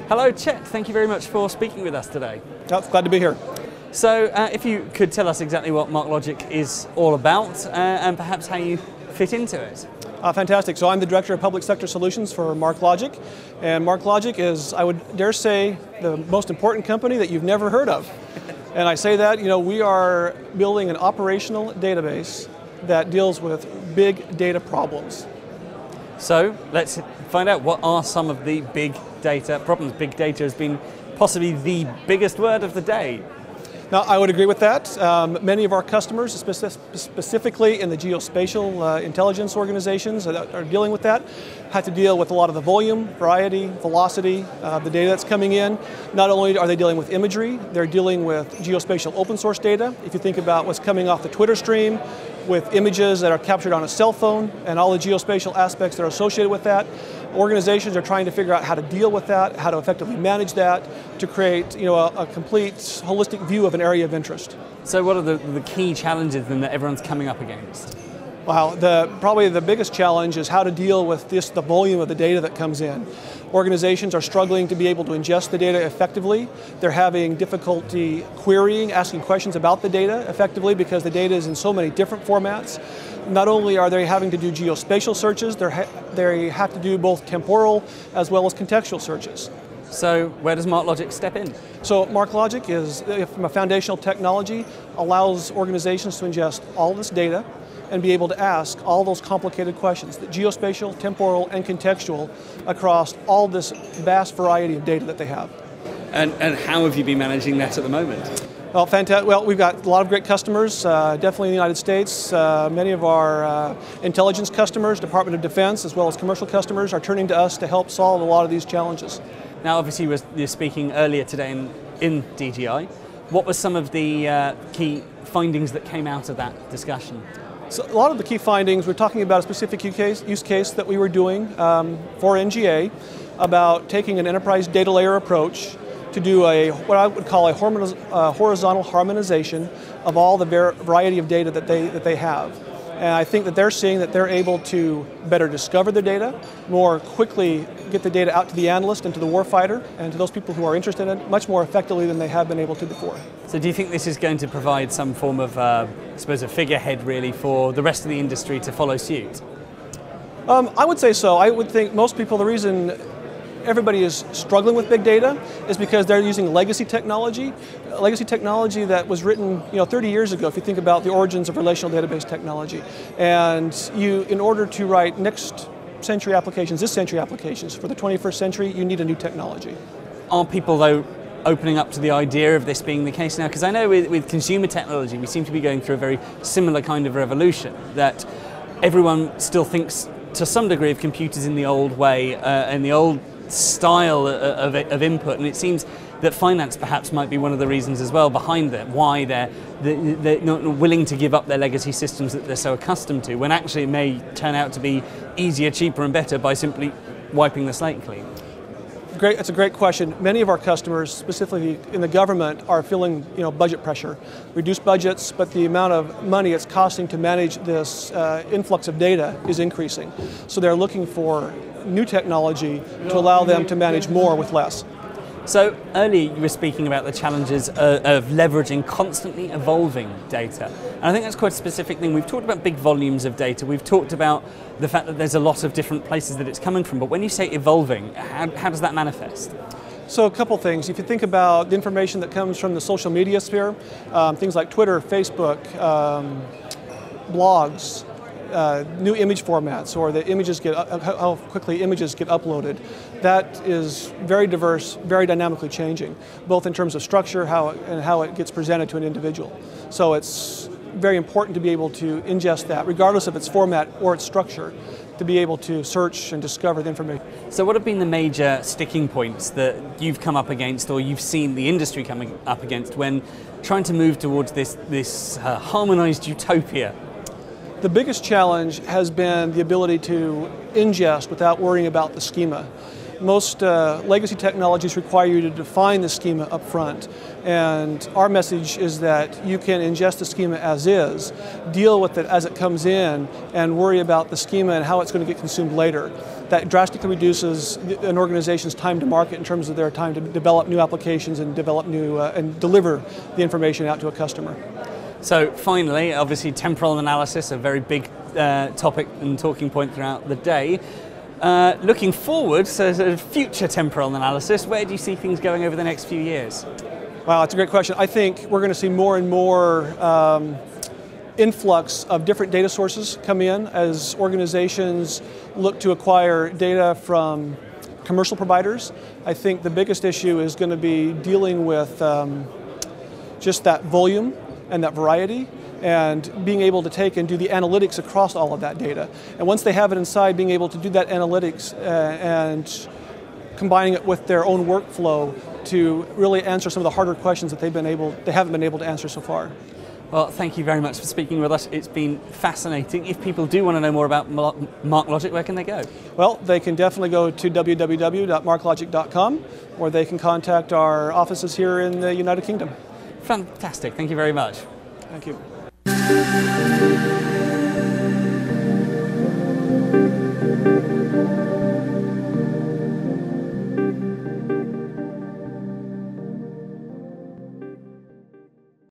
Hello, Chet. Thank you very much for speaking with us today. Oh, glad to be here. So, if you could tell us exactly what MarkLogic is all about and perhaps how you fit into it. Fantastic. So I'm the Director of Public Sector Solutions for MarkLogic. And MarkLogic is, I would dare say, the most important company that you've never heard of. And I say that, we are building an operational database that deals with big data problems. So let's find out what are some of the big data problems. Big data has been possibly the biggest word of the day. Now, I would agree with that. Many of our customers, specifically in the geospatial intelligence organizations that are dealing with that, have to deal with a lot of the volume, variety, velocity, the data that's coming in. Not only are they dealing with imagery, they're dealing with geospatial open source data. If you think about what's coming off the Twitter stream, with images that are captured on a cell phone and all the geospatial aspects that are associated with that. Organizations are trying to figure out how to deal with that, how to effectively manage that, to create a complete holistic view of an area of interest. So what are the key challenges then that everyone's coming up against? Wow, probably the biggest challenge is how to deal with the volume of the data that comes in. Organizations are struggling to be able to ingest the data effectively. They're having difficulty querying, asking questions about the data effectively because the data is in so many different formats. Not only are they having to do geospatial searches, they have to do both temporal as well as contextual searches. So where does MarkLogic step in? So MarkLogic is, from a foundational technology, allows organizations to ingest all this data and be able to ask all those complicated questions, the geospatial, temporal, and contextual, across all this vast variety of data that they have. And how have you been managing that at the moment? Well, fantastic. Well, we've got a lot of great customers, definitely in the United States. Many of our intelligence customers, Department of Defense, as well as commercial customers, are turning to us to help solve a lot of these challenges. Now, obviously, you were speaking earlier today in DGI. What were some of the key findings that came out of that discussion? So a lot of the key findings, we're talking about a specific use case that we were doing for NGA about taking an enterprise data layer approach to do what I would call a horizontal harmonization of all the variety of data that they have. And I think that they're seeing that they're able to better discover the data, more quickly get the data out to the analyst and to the warfighter and to those people who are interested in it much more effectively than they have been able to before. So do you think this is going to provide some form of, I suppose, a figurehead really for the rest of the industry to follow suit? I would say so. I would think most people, the reason everybody is struggling with big data is because they're using legacy technology that was written 30 years ago, if you think about the origins of relational database technology. And in order to write next century applications, this century applications, for the 21st century, you need a new technology. Are people, though, opening up to the idea of this being the case now? Because I know with consumer technology, we seem to be going through a very similar kind of revolution, that everyone still thinks to some degree of computers in the old way, in the old style of input, and it seems that finance perhaps might be one of the reasons as well behind that, why they're not willing to give up their legacy systems that they're so accustomed to, when actually it may turn out to be easier, cheaper and better by simply wiping the slate clean. Great, that's a great question. Many of our customers, specifically in the government, are feeling budget pressure. Reduced budgets, but the amount of money it's costing to manage this influx of data is increasing. So they're looking for new technology to allow them to manage more with less. So earlier you were speaking about the challenges of leveraging constantly evolving data. And I think that's quite a specific thing. We've talked about big volumes of data. We've talked about the fact that there's a lot of different places that it's coming from. But when you say evolving, how does that manifest? So a couple things. If you think about the information that comes from the social media sphere, things like Twitter, Facebook, blogs, new image formats, or the images how quickly images get uploaded. That is very diverse, very dynamically changing, both in terms of structure and how it gets presented to an individual. So it's very important to be able to ingest that, regardless of its format or its structure, to be able to search and discover the information. So what have been the major sticking points that you've come up against, or you've seen the industry coming up against, when trying to move towards this harmonized utopia? The biggest challenge has been the ability to ingest without worrying about the schema. Most legacy technologies require you to define the schema up front, and our message is that you can ingest the schema as is, deal with it as it comes in, and worry about the schema and how it's going to get consumed later. That drastically reduces an organization's time to market in terms of their time to develop new applications and develop new and deliver the information out to a customer. So finally, obviously temporal analysis, a very big topic and talking point throughout the day. Looking forward, so sort of future temporal analysis, where do you see things going over the next few years? Wow, that's a great question. I think we're going to see more and more influx of different data sources come in as organizations look to acquire data from commercial providers. I think the biggest issue is going to be dealing with just that volume and that variety, and being able to take and do the analytics across all of that data. And once they have it inside, being able to do that analytics and combining it with their own workflow to really answer some of the harder questions that they haven't been able to answer so far. Well, thank you very much for speaking with us. It's been fascinating. If people do want to know more about MarkLogic, where can they go? Well, they can definitely go to www.marklogic.com, or they can contact our offices here in the United Kingdom. Fantastic. Thank you very much. Thank you.